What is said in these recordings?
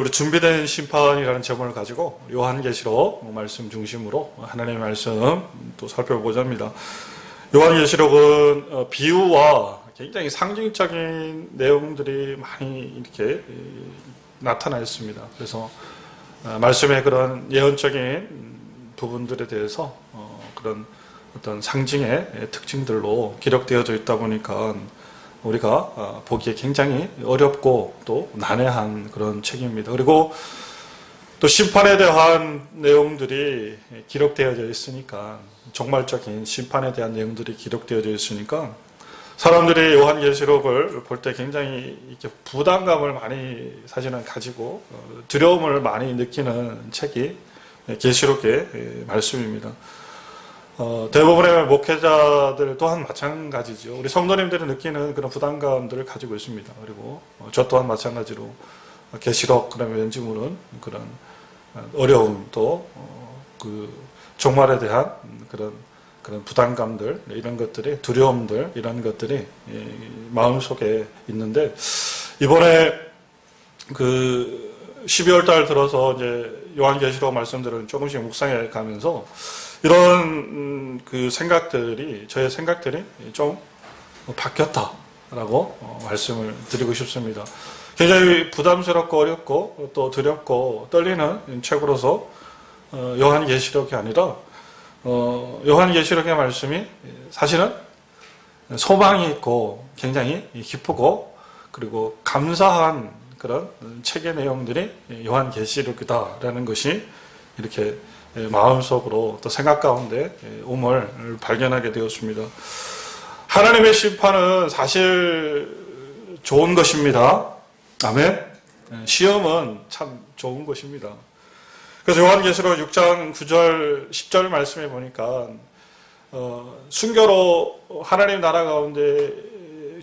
우리 준비된 심판이라는 제목을 가지고 요한계시록 말씀 중심으로 하나님의 말씀 또 살펴보고자 합니다. 요한계시록은 비유와 굉장히 상징적인 내용들이 많이 이렇게 나타나 있습니다. 그래서 말씀의 그런 예언적인 부분들에 대해서 그런 어떤 상징의 특징들로 기록되어져 있다 보니까 우리가 보기에 굉장히 어렵고 또 난해한 그런 책입니다. 그리고 또 심판에 대한 내용들이 기록되어져 있으니까, 종말적인 심판에 대한 내용들이 기록되어져 있으니까 사람들이 요한계시록을 볼 때 굉장히 이렇게 부담감을 많이 사실은 가지고 두려움을 많이 느끼는 책이 계시록의 말씀입니다. 대부분의 목회자들 또한 마찬가지죠. 우리 성도님들이 느끼는 그런 부담감들을 가지고 있습니다. 그리고 저 또한 마찬가지로 계시록 그러면 왠지 모르는 그런 어려움 또 그 종말에 대한 그런 부담감들, 이런 것들이, 두려움들, 이런 것들이 마음속에 있는데, 이번에 그 12월 달 들어서 이제 요한계시록 말씀들을 조금씩 묵상해 가면서 이런 그 생각들이, 저의 생각들이 좀 바뀌었다라고 말씀을 드리고 싶습니다. 굉장히 부담스럽고 어렵고 또 두렵고 떨리는 책으로서 요한계시록이 아니라 요한계시록의 말씀이 사실은 소망이 있고 굉장히 기쁘고 그리고 감사한 그런 책의 내용들이 요한계시록이다라는 것이 이렇게 마음속으로 또 생각 가운데 음을 발견하게 되었습니다. 하나님의 심판은 사실 좋은 것입니다. 아멘. 시험은 참 좋은 것입니다. 그래서 요한계시록 6장 9절 10절 말씀해 보니까 순교로 하나님 나라 가운데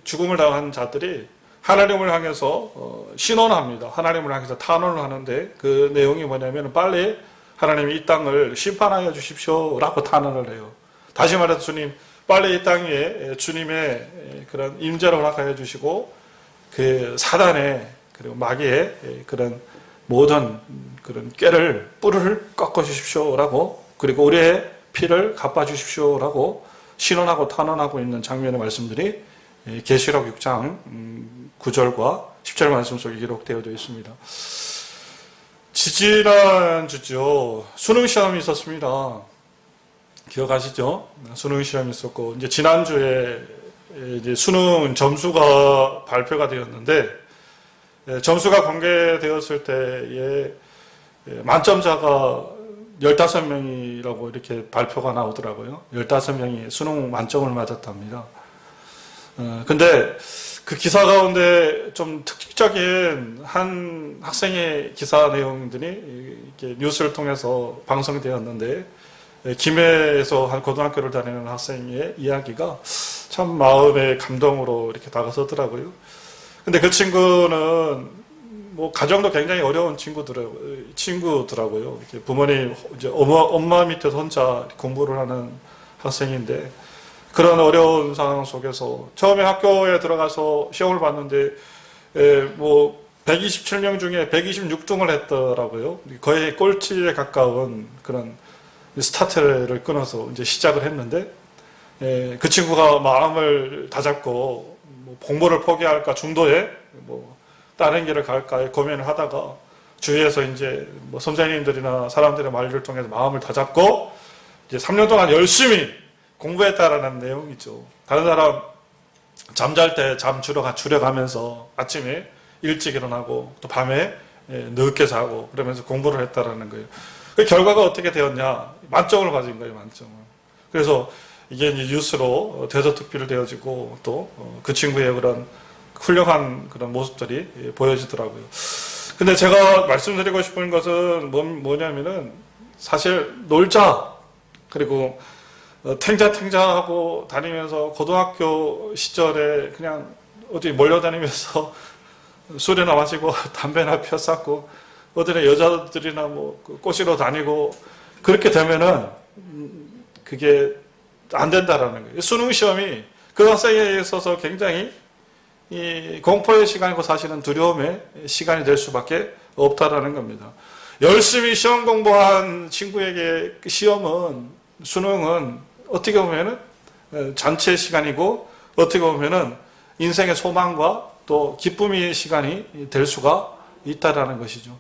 죽음을 당한 자들이 하나님을 향해서 신원합니다. 하나님을 향해서 탄원을 하는데 그 내용이 뭐냐면 빨리 하나님이 이 땅을 심판하여 주십시오라고 탄원을 해요. 다시 말해서 주님, 빨리 이 땅 위에 주님의 그런 임재를 허락하여 주시고 그 사단의 그리고 마귀의 그런 모든 그런 꾀를, 뿔을 꺾어 주십시오라고, 그리고 우리의 피를 갚아 주십시오라고 신원하고 탄원하고 있는 장면의 말씀들이 계시록 6장 9절과 10절 말씀 속에 기록되어 있습니다. 지지난주죠. 수능시험이 있었습니다. 기억하시죠? 수능시험이 있었고, 이제 지난주에 이제 수능 점수가 발표가 되었는데, 점수가 공개되었을 때에 만점자가 15명이라고 이렇게 발표가 나오더라고요. 15명이 수능 만점을 맞았답니다. 근데 그 기사 가운데 좀 특징적인 한 학생의 기사 내용들이 이렇게 뉴스를 통해서 방송되었는데, 김해에서 한 고등학교를 다니는 학생의 이야기가 참 마음의 감동으로 이렇게 다가서더라고요. 근데 그 친구는 뭐 가정도 굉장히 어려운 친구더라고요. 이렇게 부모님, 이제 엄마 밑에서 혼자 공부를 하는 학생인데, 그런 어려운 상황 속에서 처음에 학교에 들어가서 시험을 봤는데 뭐 127명 중에 126등을 했더라고요. 거의 꼴찌에 가까운 그런 스타트를 끊어서 이제 시작을 했는데, 그 친구가 마음을 다잡고 뭐 공부를 포기할까, 중도에 뭐 다른 길을 갈까 고민을 하다가 주위에서 이제 뭐 선생님들이나 사람들의 말을 통해서 마음을 다잡고 이제 3년 동안 열심히 공부했다라는 내용이죠. 다른 사람 잠잘 때 잠 줄여가면서 아침에 일찍 일어나고 또 밤에 늦게 자고 그러면서 공부를 했다라는 거예요. 그 결과가 어떻게 되었냐? 만점을 가진 거예요, 만점을. 그래서 이게 이제 뉴스로 대서특필 되어지고 또 그 친구의 그런 훌륭한 그런 모습들이 보여지더라고요. 근데 제가 말씀드리고 싶은 것은 뭐냐면은 사실 놀자, 그리고 탱자하고 다니면서 고등학교 시절에 그냥 어디 몰려다니면서 술이나 마시고 담배나 펴쌌고 어디나 여자들이나 뭐 꼬시러 다니고 그렇게 되면은 그게 안 된다라는 거예요. 수능 시험이 그 학생에 있어서 굉장히 이 공포의 시간이고 사실은 두려움의 시간이 될 수밖에 없다라는 겁니다. 열심히 시험 공부한 친구에게 시험은, 수능은 어떻게 보면은 잔치의 시간이고, 어떻게 보면은 인생의 소망과 또 기쁨의 시간이 될 수가 있다라는 것이죠.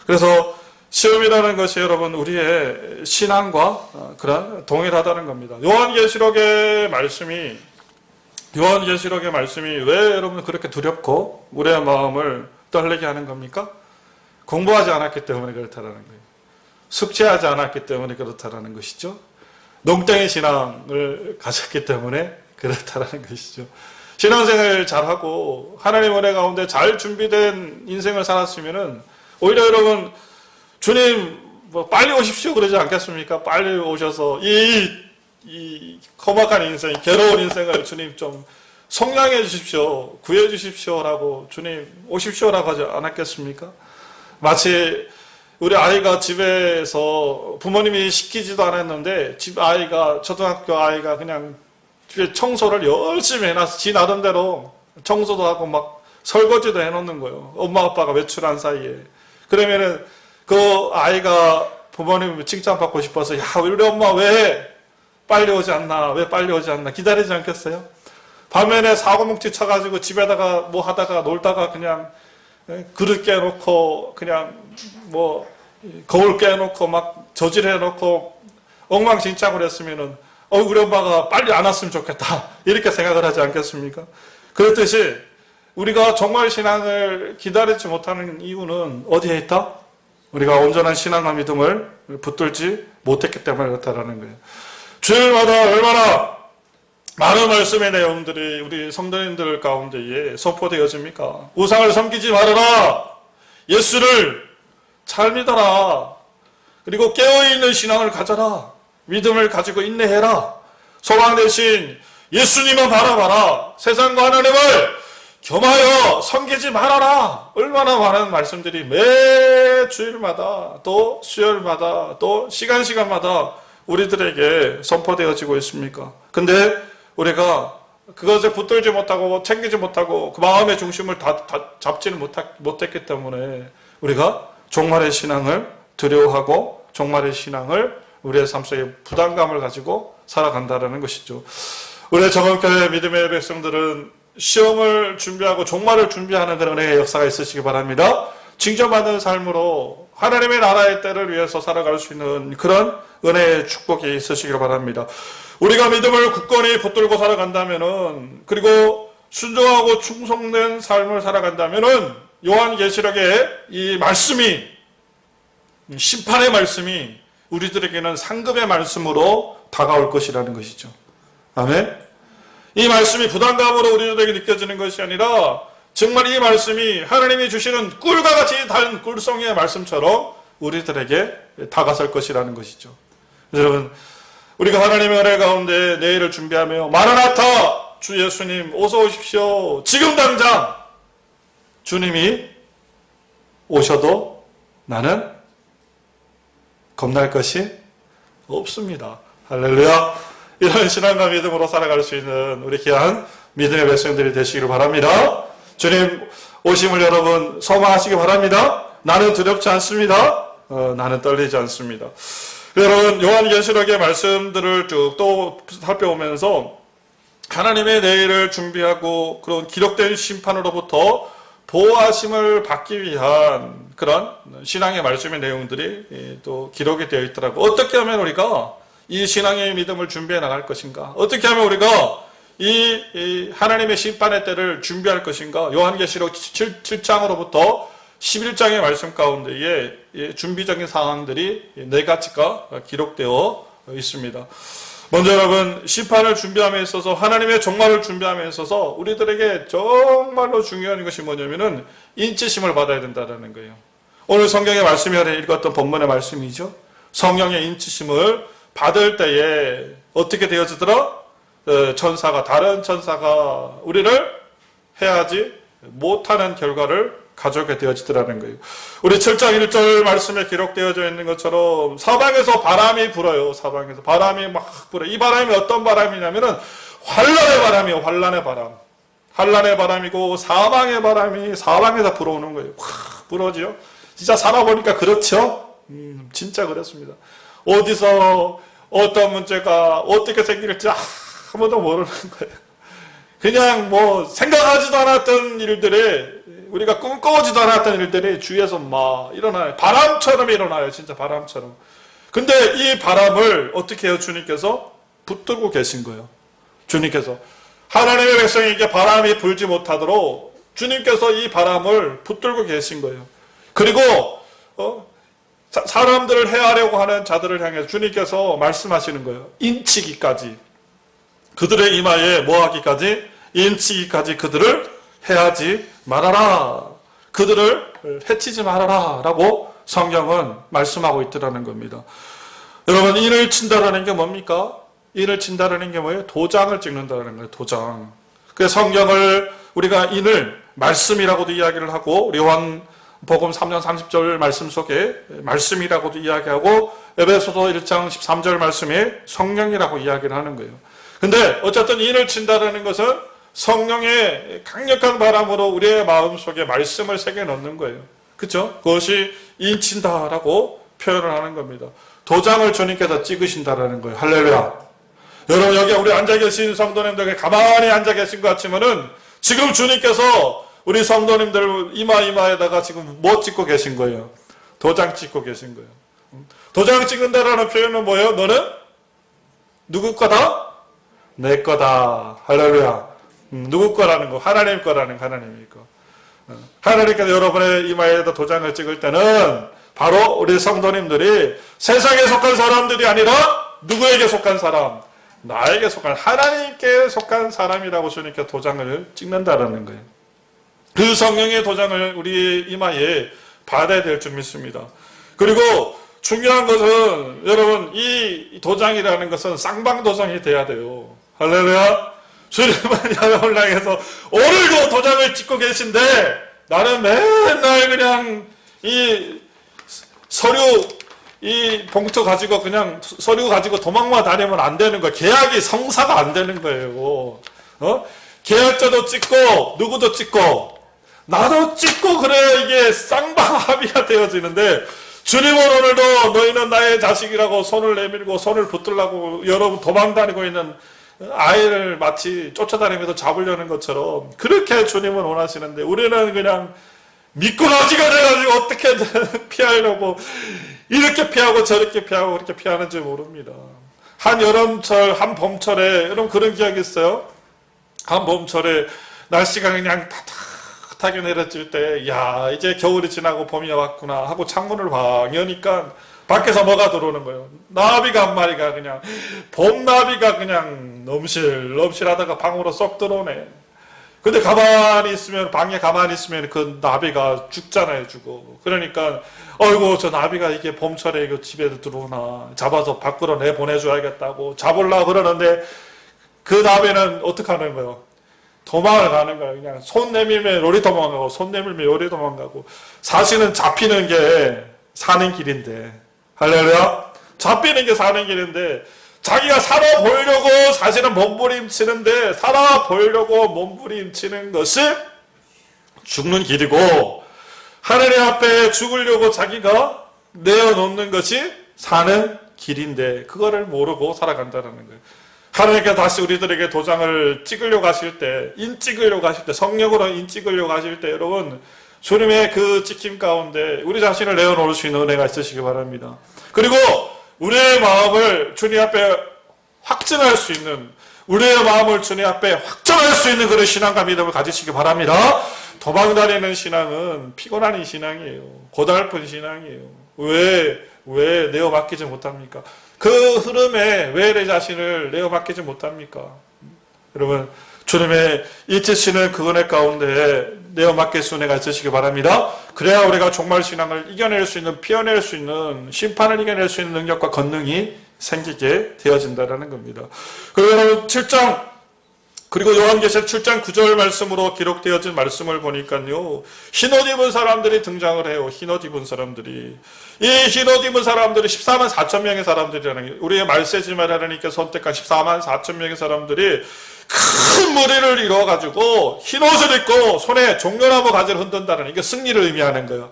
그래서 시험이라는 것이 여러분 우리의 신앙과 그런 동일하다는 겁니다. 요한계시록의 말씀이 왜 여러분 그렇게 두렵고 우리의 마음을 떨리게 하는 겁니까? 공부하지 않았기 때문에 그렇다라는 거예요. 숙제하지 않았기 때문에 그렇다라는 것이죠. 농땡이 신앙을 가졌기 때문에 그렇다라는 것이죠. 신앙생활 잘하고 하나님 은혜 가운데 잘 준비된 인생을 살았으면은 오히려 여러분 주님 뭐 빨리 오십시오 그러지 않겠습니까? 빨리 오셔서 이 험악한 인생, 괴로운 인생을 주님 좀 성량해 주십시오, 구해 주십시오라고 주님 오십시오라고 하지 않았겠습니까? 마치 우리 아이가 집에서 부모님이 시키지도 않았는데 집 아이가, 초등학교 아이가 그냥 집에 청소를 열심히 해놔서 지 나름대로 청소도 하고 막 설거지도 해놓는 거예요. 엄마 아빠가 외출한 사이에. 그러면은 그 아이가 부모님 칭찬받고 싶어서 야 우리 엄마 왜 빨리 오지 않나, 왜 빨리 오지 않나 기다리지 않겠어요? 밤에는 사고뭉치 쳐가지고 집에다가 뭐 하다가 놀다가 그냥 그릇 깨놓고 그냥 뭐 거울 깨놓고 막 저질해놓고 엉망진창을 했으면은 우리 엄마가 빨리 안 왔으면 좋겠다 이렇게 생각을 하지 않겠습니까? 그렇듯이 우리가 정말 신앙을 기다리지 못하는 이유는 어디에 있다? 우리가 온전한 신앙과 믿음을 붙들지 못했기 때문에 그렇다라는 거예요. 주일마다 얼마나 많은 말씀의 내용들이 우리 성도님들 가운데에 선포되어집니까? 우상을 섬기지 말아라. 예수를 잘 믿어라. 그리고 깨어있는 신앙을 가져라. 믿음을 가지고 인내해라. 소망 대신 예수님만 바라봐라. 세상과 하나님을 겸하여 섬기지 말아라. 얼마나 많은 말씀들이 매 주일마다 또 수요일마다 또 시간마다 우리들에게 선포되어지고 있습니까? 근데 우리가 그것에 붙들지 못하고 챙기지 못하고 그 마음의 중심을 다 잡지는 못했기 때문에 우리가 종말의 신앙을 두려워하고 종말의 신앙을 우리의 삶 속에 부담감을 가지고 살아간다는 것이죠. 우리의 정원교회 믿음의 백성들은 시험을 준비하고 종말을 준비하는 그런 은혜의 역사가 있으시기 바랍니다. 징조받는 삶으로 하나님의 나라의 때를 위해서 살아갈 수 있는 그런 은혜의 축복이 있으시길 바랍니다. 우리가 믿음을 굳건히 붙들고 살아간다면은, 그리고 순종하고 충성된 삶을 살아간다면은 요한계시록의 이 말씀이, 심판의 말씀이 우리들에게는 상급의 말씀으로 다가올 것이라는 것이죠. 아멘. 이 말씀이 부담감으로 우리들에게 느껴지는 것이 아니라 정말 이 말씀이 하나님이 주시는 꿀과 같이 단 꿀송이의 말씀처럼 우리들에게 다가설 것이라는 것이죠. 여러분, 우리가 하나님의 은혜 가운데 내일을 준비하며 마라나타 주 예수님 어서 오십시오. 지금 당장 주님이 오셔도 나는 겁날 것이 없습니다. 할렐루야. 이런 신앙과 믿음으로 살아갈 수 있는 우리 귀한 믿음의 백성들이 되시기를 바랍니다. 주님 오심을 여러분 소망하시기 바랍니다. 나는 두렵지 않습니다. 나는 떨리지 않습니다. 여러분, 요한계시록의 말씀들을 쭉 또 살펴보면서 하나님의 내일을 준비하고 그런 기록된 심판으로부터 보호하심을 받기 위한 그런 신앙의 말씀의 내용들이 또 기록이 되어 있더라고요. 어떻게 하면 우리가 이 신앙의 믿음을 준비해 나갈 것인가? 어떻게 하면 우리가 이 하나님의 심판의 때를 준비할 것인가? 요한계시록 7장으로부터 11장의 말씀 가운데에 준비적인 사항들이 네 가지가 기록되어 있습니다. 먼저 여러분, 심판을 준비함에 있어서 하나님의 종말을 준비함에 있어서 우리들에게 정말로 중요한 것이 뭐냐면은 인치심을 받아야 된다는 거예요. 오늘 성경의 말씀이 읽었던 본문의 말씀이죠. 성령의 인치심을 받을 때에 어떻게 되어지더라? 다른 천사가 우리를 해하지 못하는 결과를 가져오게 되어지더라는 거예요. 우리 7장 1절 말씀에 기록되어져 있는 것처럼 사방에서 바람이 불어요. 사방에서 바람이 막 불어요. 이 바람이 어떤 바람이냐면은 환란의 바람이요. 환란의 바람. 환란의 바람이고 사방의 바람이 사방에서 불어오는 거예요. 확 불어오죠. 진짜 살아보니까 그렇죠? 진짜 그렇습니다. 어디서 어떤 문제가 어떻게 생길지 아무도 모르는 거예요. 그냥 뭐 생각하지도 않았던 일들이, 우리가 꿈꿔오지도 않았던 일들이 주위에서 막 일어나요. 바람처럼 일어나요. 진짜 바람처럼. 근데 이 바람을 어떻게 해요? 주님께서 붙들고 계신 거예요. 주님께서. 하나님의 백성에게 바람이 불지 못하도록 주님께서 이 바람을 붙들고 계신 거예요. 그리고 사람들을 해하려고 하는 자들을 향해서 주님께서 말씀하시는 거예요. 인치기까지. 그들의 이마에 뭐하기까지? 인치기까지 그들을 해하지 말아라. 그들을 해치지 말아라. 라고 성경은 말씀하고 있더라는 겁니다. 여러분, 인을 친다라는 게 뭡니까? 인을 친다라는 게 뭐예요? 도장을 찍는다라는 거예요. 도장. 그래서 성경을 우리가 인을 말씀이라고도 이야기를 하고, 요한복음 3장 30절 말씀 속에 말씀이라고도 이야기하고, 에베소서 1장 13절 말씀에 성령이라고 이야기를 하는 거예요. 근데 어쨌든 인을 친다라는 것은 성령의 강력한 바람으로 우리의 마음속에 말씀을 새겨 넣는 거예요. 그렇죠? 그것이 인친다라고 표현을 하는 겁니다. 도장을 주님께서 찍으신다라는 거예요. 할렐루야. 여러분, 여기 우리 앉아 계신 성도님들 가만히 앉아 계신 것 같지만은 지금 주님께서 우리 성도님들 이마에다가 지금 뭐 찍고 계신 거예요? 도장 찍고 계신 거예요. 도장 찍는다라는 표현은 뭐예요? 너는 누구 거다? 내 거다. 할렐루야. 누구 거라는 거? 하나님 거라는 거, 하나님의 거. 하나님께서 여러분의 이마에다 도장을 찍을 때는 바로 우리 성도님들이 세상에 속한 사람들이 아니라 누구에게 속한 사람? 나에게 속한, 하나님께 속한 사람이라고 주님께 도장을 찍는다라는 거예요. 그 성령의 도장을 우리 이마에 받아야 될 줄 믿습니다. 그리고 중요한 것은 여러분, 이 도장이라는 것은 쌍방도장이 돼야 돼요. 할렐루야. 주님은 야곱을 향해서 오늘도 도장을 찍고 계신데 나는 맨날 그냥 이 서류, 이 봉투 가지고 그냥 서류 가지고 도망만 다니면 안 되는 거예요. 계약이 성사가 안 되는 거예요. 계약자도 찍고 누구도 찍고 나도 찍고 그래야 이게 쌍방 합의가 되어지는데, 주님은 오늘도 너희는 나의 자식이라고 손을 내밀고 손을 붙들라고 여러분 도망 다니고 있는 아이를 마치 쫓아다니면서 잡으려는 것처럼 그렇게 주님은 원하시는데, 우리는 그냥 미꾸라지가 돼가지고 어떻게든 피하려고 이렇게 피하고 저렇게 피하고 그렇게 피하는지 모릅니다. 한 여름철, 한 봄철에, 여러분 그런 기억이 있어요? 한 봄철에 날씨가 그냥 따뜻하게 내려질 때, 야, 이제 겨울이 지나고 봄이 왔구나 하고 창문을 확 여니까 밖에서 뭐가 들어오는 거예요? 나비가 한 마리가 그냥, 봄나비가 그냥 넘실넘실하다가 방으로 쏙 들어오네. 근데 가만히 있으면, 방에 가만히 있으면 그 나비가 죽잖아요, 죽어. 그러니까, 어이구, 저 나비가 이게 봄철에 이거 집에 들어오나. 잡아서 밖으로 내보내줘야겠다고 잡으려고 그러는데, 그 나비는 어떻게 하는 거예요? 도망을 가는 거예요. 그냥 손 내밀면 요리 도망가고, 손 내밀면 요리 도망가고. 사실은 잡히는 게 사는 길인데, 할렐루야? 잡히는 게 사는 길인데, 자기가 살아보려고 사실은 몸부림치는데, 살아보려고 몸부림치는 것이 죽는 길이고, 하나님 앞에 죽으려고 자기가 내어놓는 것이 사는 길인데, 그거를 모르고 살아간다는 거예요. 하나님께서 다시 우리들에게 도장을 찍으려고 하실 때, 인 찍으려고 하실 때, 성령으로 인 찍으려고 하실 때, 여러분, 주님의 그 찍힘 가운데 우리 자신을 내어놓을 수 있는 은혜가 있으시기 바랍니다. 그리고 우리의 마음을 주님 앞에 확증할 수 있는, 우리의 마음을 주님 앞에 확정할 수 있는 그런 신앙과 믿음을 가지시기 바랍니다. 도망다니는 신앙은 피곤한 신앙이에요. 고달픈 신앙이에요. 왜 내어 맡기지 못합니까? 그 흐름에 왜 내 자신을 내어 맡기지 못합니까? 여러분, 주님의 잊으시는 그 은혜 가운데 내어 맡길 수 은혜가 있으시기 바랍니다. 그래야 우리가 종말 신앙을 이겨낼 수 있는, 피어낼 수 있는, 심판을 이겨낼 수 있는 능력과 권능이 생기게 되어진다는 겁니다. 그리고 여러분 7장, 그리고 요한계시록 7장 9절 말씀으로 기록되어진 말씀을 보니까요, 흰옷 입은 사람들이 등장을 해요. 흰옷 입은 사람들이. 이 흰옷 입은 사람들이 14만 4천 명의 사람들이라는 게, 우리의 말세지만 하나님께 선택한 14만 4천 명의 사람들이 큰 무리를 이루어가지고 흰옷을 입고 손에 종려나무 가지를 흔든다는, 이게 승리를 의미하는 거예요.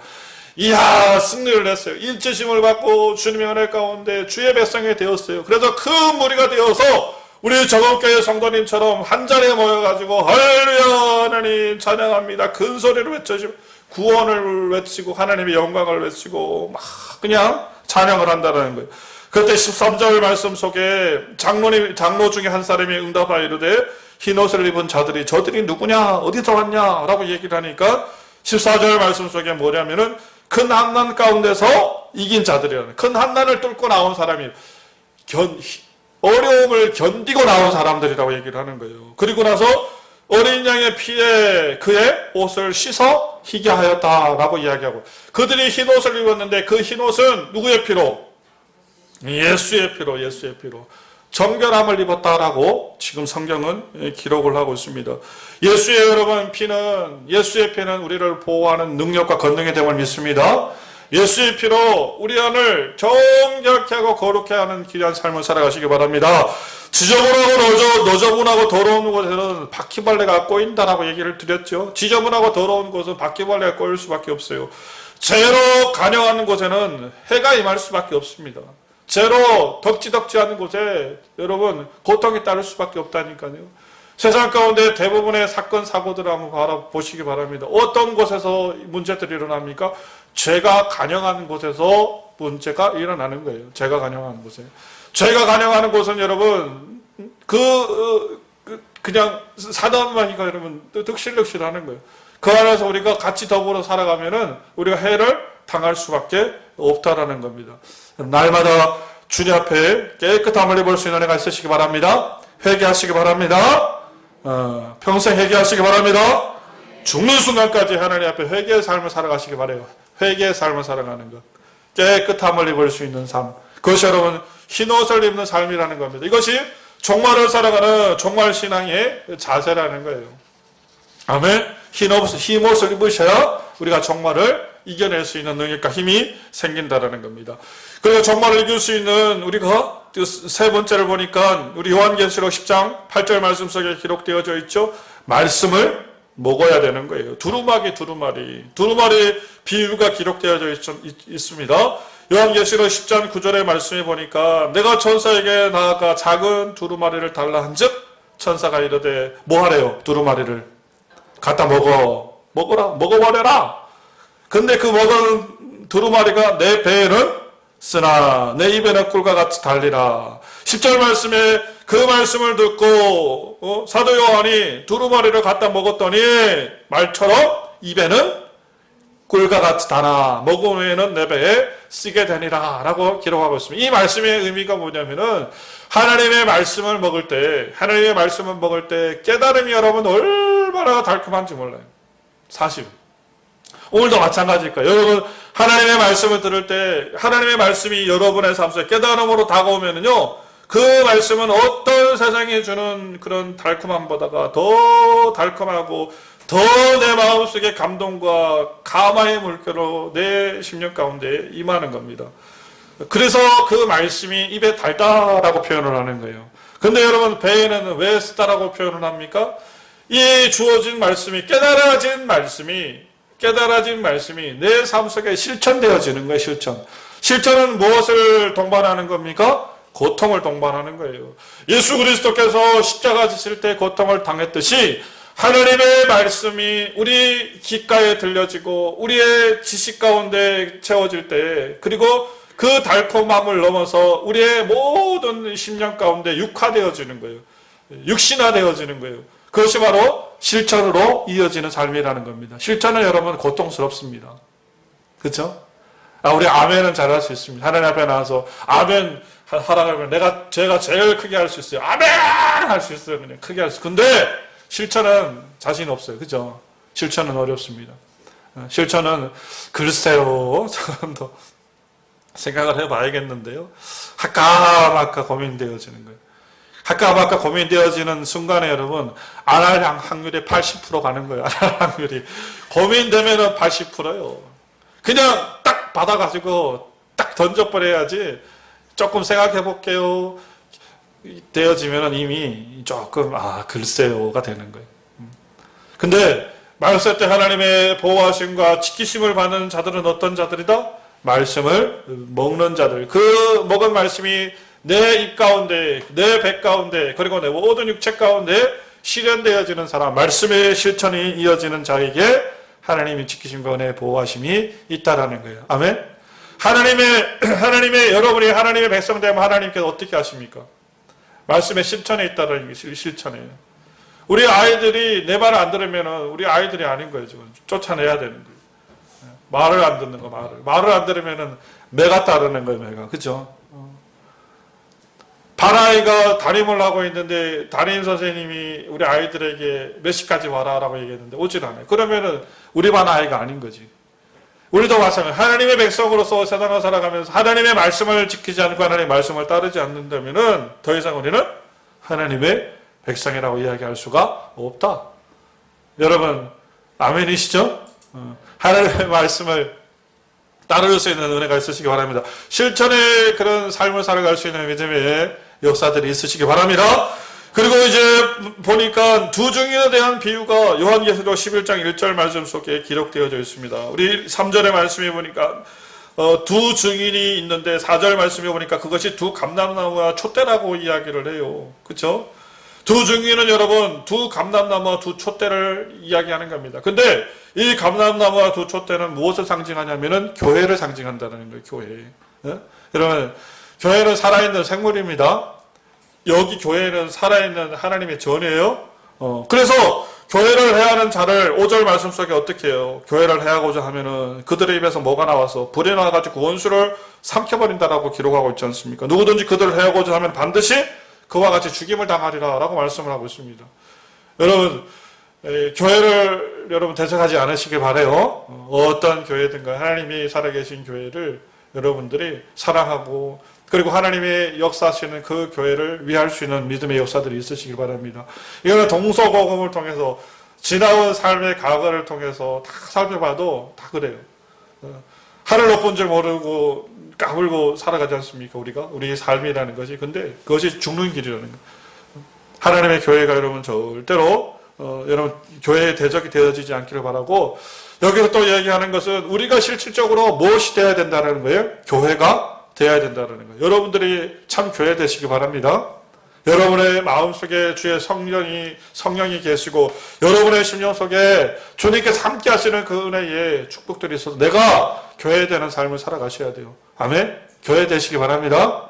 이야, 승리를 냈어요. 인치심을 받고 주님의 은혜 가운데 주의 백성이 되었어요. 그래서 큰 무리가 되어서 우리 저금교회 성도님처럼 한 자리에 모여가지고 할렐루야 하나님 찬양합니다. 큰 소리를 외쳐주고 구원을 외치고 하나님의 영광을 외치고 막 그냥 찬양을 한다는 거예요. 그때 13절 말씀 속에 장로 중에 한 사람이 응답하여 이르되 흰옷을 입은 자들이 저들이 누구냐 어디서 왔냐 라고 얘기를 하니까 14절 말씀 속에 뭐냐면은 큰 환난 가운데서 이긴 자들이라는, 큰 환난을 뚫고 나온 사람이 어려움을 견디고 나온 사람들이라고 얘기를 하는 거예요. 그리고 나서 어린 양의 피에 그의 옷을 씻어 희게 하였다라고 이야기하고, 그들이 흰 옷을 입었는데 그 흰 옷은 누구의 피로? 예수의 피로 정결함을 입었다라고 지금 성경은 기록을 하고 있습니다. 예수의 피는 우리를 보호하는 능력과 권능이 됨을 믿습니다. 예수의 피로 우리 안을 정결케 하고 거룩케 하는 귀한 삶을 살아가시기 바랍니다. 지저분하고 너저분하고 더러운 곳에는 바퀴벌레가 꼬인다라고 얘기를 드렸죠. 지저분하고 더러운 곳은 바퀴벌레가 꼬일 수밖에 없어요. 죄로 간영하는 곳에는 해가 임할 수밖에 없습니다. 죄로 덕지덕지하는 곳에 여러분 고통이 따를 수밖에 없다니까요. 세상 가운데 대부분의 사건 사고들을 한번 보시기 바랍니다. 어떤 곳에서 문제들이 일어납니까? 죄가 간영하는 곳에서 문제가 일어나는 거예요. 죄가 간영하는 곳에. 죄가 간영하는 곳은 여러분 그냥 사람만이니까 여러분 득실득실하는 거예요. 그 안에서 우리가 같이 더불어 살아가면은 우리가 해를 당할 수밖에 없다라는 겁니다. 날마다 주님 앞에 깨끗함을 입을 수 있는 은혜가 있으시기 바랍니다. 회개하시기 바랍니다. 평생 회개하시기 바랍니다. 죽는 순간까지 하나님 앞에 회개의 삶을 살아가시기 바라요. 회개의 삶을 살아가는 것, 깨끗함을 입을 수 있는 삶, 그것이 여러분 흰옷을 입는 삶이라는 겁니다. 이것이 종말을 살아가는 종말신앙의 자세라는 거예요. 아멘. 흰옷을 입으셔야 우리가 종말을 이겨낼 수 있는 능력과 힘이 생긴다라는 겁니다. 그리고 종말을 이길 수 있는 우리가 세 번째를 보니까 우리 요한계시록 10장 8절 말씀 속에 기록되어져 있죠. 말씀을 먹어야 되는 거예요. 두루마리 비유가 기록되어져 있습니다. 요한계시록 10장 9절의 말씀에 보니까 내가 천사에게 나아가 작은 두루마리를 달라 한즉 천사가 이르되 뭐하래요? 두루마리를 갖다 먹어버려라. 근데 그 먹은 두루마리가 내 배에는 쓰나 내 입에는 꿀과 같이 달리라. 10절 말씀에 그 말씀을 듣고 사도 요한이 두루마리를 갖다 먹었더니 말처럼 입에는 꿀과 같이 달아 먹으면은 내 배에 쓰게 되니라 라고 기록하고 있습니다. 이 말씀의 의미가 뭐냐면은 하나님의 말씀을 먹을 때 깨달음이 여러분 얼마나 달콤한지 몰라요. 사실 오늘도 마찬가지일 거예요. 여러분 하나님의 말씀을 들을 때 하나님의 말씀이 여러분의 삶 속에 깨달음으로 다가오면은요, 그 말씀은 어떤 세상에 주는 그런 달콤함보다가 더 달콤하고 더 내 마음속에 감동과 감화의 물결로 내 심령 가운데 임하는 겁니다. 그래서 그 말씀이 입에 달다라고 표현을 하는 거예요. 근데 여러분 배에는 왜 쓰다라고 표현을 합니까? 이 주어진 말씀이 깨달아진 말씀이 내 삶 속에 실천되어지는 거예요. 실천은 무엇을 동반하는 겁니까? 고통을 동반하는 거예요. 예수 그리스도께서 십자가 지실 때 고통을 당했듯이 하나님의 말씀이 우리 귓가에 들려지고 우리의 지식 가운데 채워질 때, 그리고 그 달콤함을 넘어서 우리의 모든 심령 가운데 육화되어지는 거예요. 육신화되어지는 거예요. 그것이 바로 실천으로 이어지는 삶이라는 겁니다. 실천은 여러분 고통스럽습니다. 그렇죠? 우리 아멘은 잘할 수 있습니다. 하나님 앞에 나와서 아멘 하라고 하면 제가 제일 크게 할 수 있어요. 아멘 할 수 있어요. 그냥 크게 할 수 있어요. 근데 실천은 자신 없어요. 그죠? 실천은 어렵습니다. 실천은 글쎄요. 조금 더 생각을 해봐야겠는데요. 할까 고민되어지는 거예요. 할까 고민되어지는 순간에 여러분 안 할 확률이 80% 가는 거예요. 안 할 확률이. 고민되면은 80%예요. 그냥 딱 받아가지고 딱 던져버려야지. 조금 생각해 볼게요. 되어지면은 이미 조금 글쎄요가 되는 거예요. 근데 말세 때 하나님의 보호하심과 지키심을 받는 자들은 어떤 자들이다? 말씀을 먹는 자들. 그 먹은 말씀이 내 입 가운데, 내 배 가운데, 그리고 내 모든 육체 가운데 실현되어지는 사람, 말씀의 실천이 이어지는 자에게 하나님이 지키심과 은혜의 보호하심이 있다라는 거예요. 아멘. 하나님의 여러분이 하나님의 백성 되면 하나님께서 어떻게 하십니까? 말씀의 실천에 있다라는 게 실천이에요. 우리 아이들이 내 말을 안 들으면 우리 아이들이 아닌 거예요. 지금 쫓아내야 되는 거예요. 말을 안 듣는 거, 말을 안 들으면 매가 따르는 거예요. 매가. 그죠? 반아이가 담임을 하고 있는데 담임 선생님이 우리 아이들에게 몇 시까지 와라라고 얘기했는데 오질 않아요. 그러면은 우리 반 아이가 아닌 거지. 우리도 마찬가지. 하나님의 백성으로서 세상을 살아가면서 하나님의 말씀을 지키지 않고 하나님의 말씀을 따르지 않는다면은 더 이상 우리는 하나님의 백성이라고 이야기할 수가 없다. 여러분 아멘이시죠? 하나님의 말씀을 따를 수 있는 은혜가 있으시기 바랍니다. 실천의 그런 삶을 살아갈 수 있는 믿음의 역사들이 있으시기 바랍니다. 그리고 이제 보니까 두 증인에 대한 비유가 요한계시록 11장 1절 말씀 속에 기록되어져 있습니다. 우리 3절의 말씀에 보니까 두 증인이 있는데 4절 말씀에 보니까 그것이 두 감람나무와 촛대라고 이야기를 해요. 그렇죠? 두 증인은 여러분 두 감람나무와 두 촛대를 이야기하는 겁니다. 근데 이 감람나무와 두 촛대는 무엇을 상징하냐면은 교회를 상징한다는 거예요. 교회. 네? 여러분 교회는 살아있는 생물입니다. 여기 교회는 살아있는 하나님의 전이에요. 그래서 교회를 해야 하는 자를 5절 말씀 속에 어떻게 해요? 교회를 해야하고자 하면은 그들의 입에서 뭐가 나와서 불이 나와가지고 원수를 삼켜버린다라고 기록하고 있지 않습니까? 누구든지 그들을 해야하고자 하면 반드시 그와 같이 죽임을 당하리라 라고 말씀을 하고 있습니다. 여러분 교회를 여러분 대적하지 않으시길 바라요. 어떤 교회든가 하나님이 살아계신 교회를 여러분들이 사랑하고 그리고 하나님의 역사하시는 그 교회를 위할 수 있는 믿음의 역사들이 있으시길 바랍니다. 이거는 동서고금을 통해서 지나온 삶의 과거를 통해서 다 살펴봐도 다 그래요. 하늘 높은 줄 모르고 까불고 살아가지 않습니까? 우리의 삶이라는 것이. 근데 그것이 죽는 길이라는 거예요. 하나님의 교회가 여러분 절대로 여러분 교회의 대적이 되어지지 않기를 바라고 여기서 또 얘기하는 것은 우리가 실질적으로 무엇이 되어야 된다는 거예요? 교회가 되어야 된다는 거예요. 여러분들이 참 교회 되시기 바랍니다. 여러분의 마음속에 주의 성령이 계시고 여러분의 심령 속에 주님께서 함께 하시는 그 은혜의 축복들이 있어서 내가 교회 되는 삶을 살아가셔야 돼요. 아멘? 교회 되시기 바랍니다.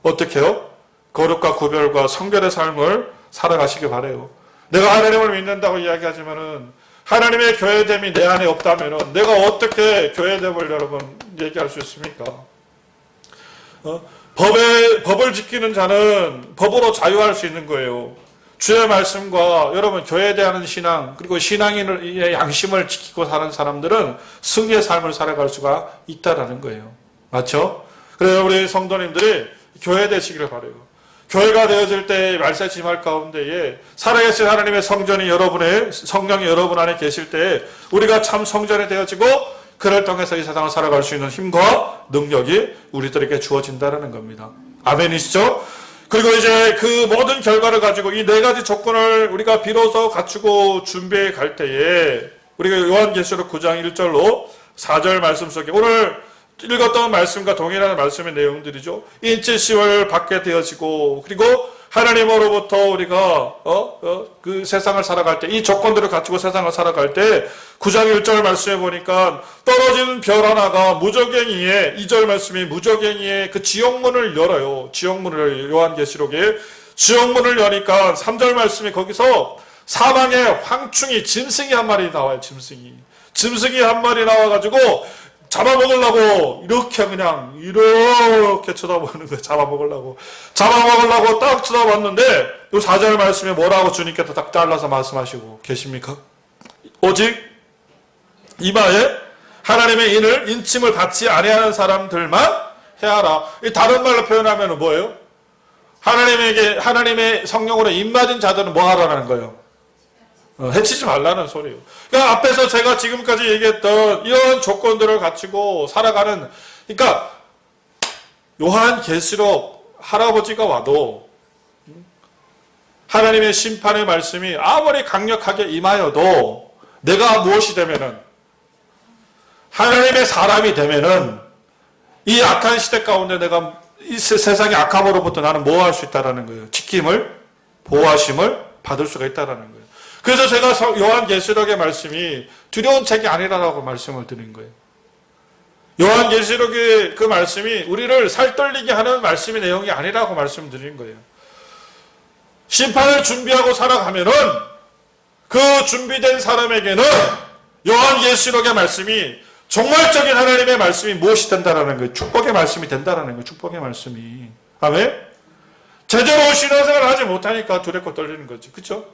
어떻게 해요? 거룩과 구별과 성별의 삶을 살아가시기 바라요. 내가 하나님을 믿는다고 이야기하지만은 하나님의 교회됨이 내 안에 없다면은 내가 어떻게 교회됨을 여러분 얘기할 수 있습니까? 법을 지키는 자는 법으로 자유할 수 있는 거예요. 주의 말씀과 여러분 교회에 대한 신앙 그리고 신앙인의 양심을 지키고 사는 사람들은 승리의 삶을 살아갈 수가 있다라는 거예요. 맞죠? 그래서 우리 성도님들이 교회 되시기를 바라요. 교회가 되어질 때 말세지말 가운데에 살아계신 하나님의 성전이 여러분의 성령이 여러분 안에 계실 때 우리가 참 성전이 되어지고 그를 통해서 이 세상을 살아갈 수 있는 힘과 능력이 우리들에게 주어진다는 겁니다. 아멘이시죠? 그리고 이제 그 모든 결과를 가지고 이 네 가지 조건을 우리가 비로소 갖추고 준비해 갈 때에 우리가 요한계시록 9장 1절로 4절 말씀 속에 오늘 읽었던 말씀과 동일한 말씀의 내용들이죠. 인치시월 받게 되어지고 그리고 하나님으로부터 우리가 그 세상을 살아갈 때 이 조건들을 갖추고 세상을 살아갈 때 9장 1절 말씀에 보니까 떨어진 별 하나가 무저갱이에 2절 말씀이 무저갱이에 그 지옥문을 열어요. 지옥문을 요한계시록에 지옥문을 여니까 3절 말씀이 거기서 사방에 황충이 짐승이 한 마리 나와요. 짐승이 한 마리 나와가지고 잡아먹으려고 이렇게 그냥 이렇게 쳐다보는 거예요. 잡아먹으려고 딱 쳐다봤는데 이 4절 말씀에 뭐라고 주님께서 딱 잘라서 말씀하시고 계십니까? 오직 이마에 하나님의 인침을 받지 아니하는 사람들만 해하라. 다른 말로 표현하면 뭐예요? 하나님의 성령으로 입맞은 자들은 뭐 하라는 거예요? 해치지 말라는 소리예요. 그러니까 앞에서 제가 지금까지 얘기했던 이런 조건들을 갖추고 살아가는, 그러니까 요한계시록 할아버지가 와도 하나님의 심판의 말씀이 아무리 강력하게 임하여도 내가 무엇이 되면은, 하나님의 사람이 되면은 이 악한 시대 가운데 내가 이 세상의 악함으로부터 나는 뭐 할 수 있다라는 거예요. 지킴을, 보호하심을 받을 수가 있다라는 거예요. 그래서 제가 요한계시록의 말씀이 두려운 책이 아니라고 말씀을 드린 거예요. 요한계시록의 그 말씀이 우리를 살떨리게 하는 말씀의 내용이 아니라고 말씀드린 거예요. 심판을 준비하고 살아가면은 그 준비된 사람에게는 요한계시록의 말씀이 종말적인 하나님의 말씀이 무엇이 된다라는 거예요. 축복의 말씀이 된다라는 거예요. 축복의 말씀이. 아멘? 제대로 신앙생활을 하지 못하니까 두렵고 떨리는 거지. 그렇죠?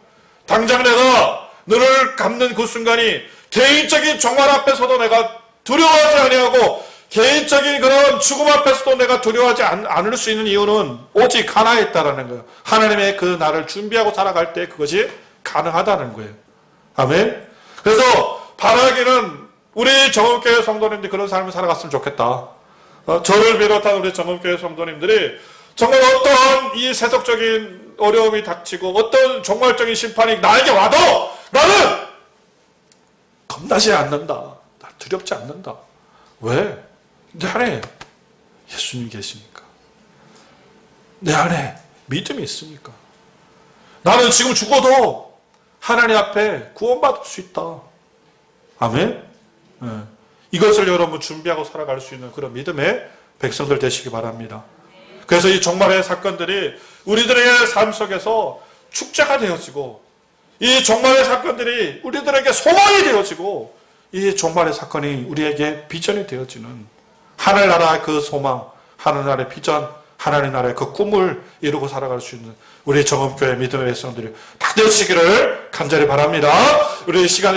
당장 내가 눈을 감는 그 순간이 개인적인 종말 앞에서도 내가 두려워하지 아니하고 개인적인 그런 죽음 앞에서도 내가 두려워하지 않을 수 있는 이유는 오직 하나에 있다라는 거예요. 하나님의 그 나를 준비하고 살아갈 때 그것이 가능하다는 거예요. 아멘? 그래서 바라기는 우리 정읍교회 성도님들이 그런 삶을 살아갔으면 좋겠다. 저를 비롯한 우리 정읍교회 성도님들이 정말 어떠한 이 세속적인 어려움이 닥치고 어떤 종말적인 심판이 나에게 와도 나는 겁나지 않는다. 두렵지 않는다. 왜? 내 안에 예수님 계시니까. 내 안에 믿음이 있으니까. 나는 지금 죽어도 하나님 앞에 구원받을 수 있다. 아멘? 네. 이것을 여러분 준비하고 살아갈 수 있는 그런 믿음의 백성들 되시기 바랍니다. 그래서 이 종말의 사건들이 우리들의 삶 속에서 축제가 되어지고 이 종말의 사건들이 우리들에게 소망이 되어지고 이 종말의 사건이 우리에게 비전이 되어지는 하늘나라의 그 소망, 하늘나라의 비전, 하나님 나라의 그 꿈을 이루고 살아갈 수 있는 우리 정읍교회 믿음의 백성들이 다 되시기를 간절히 바랍니다. 우리 시간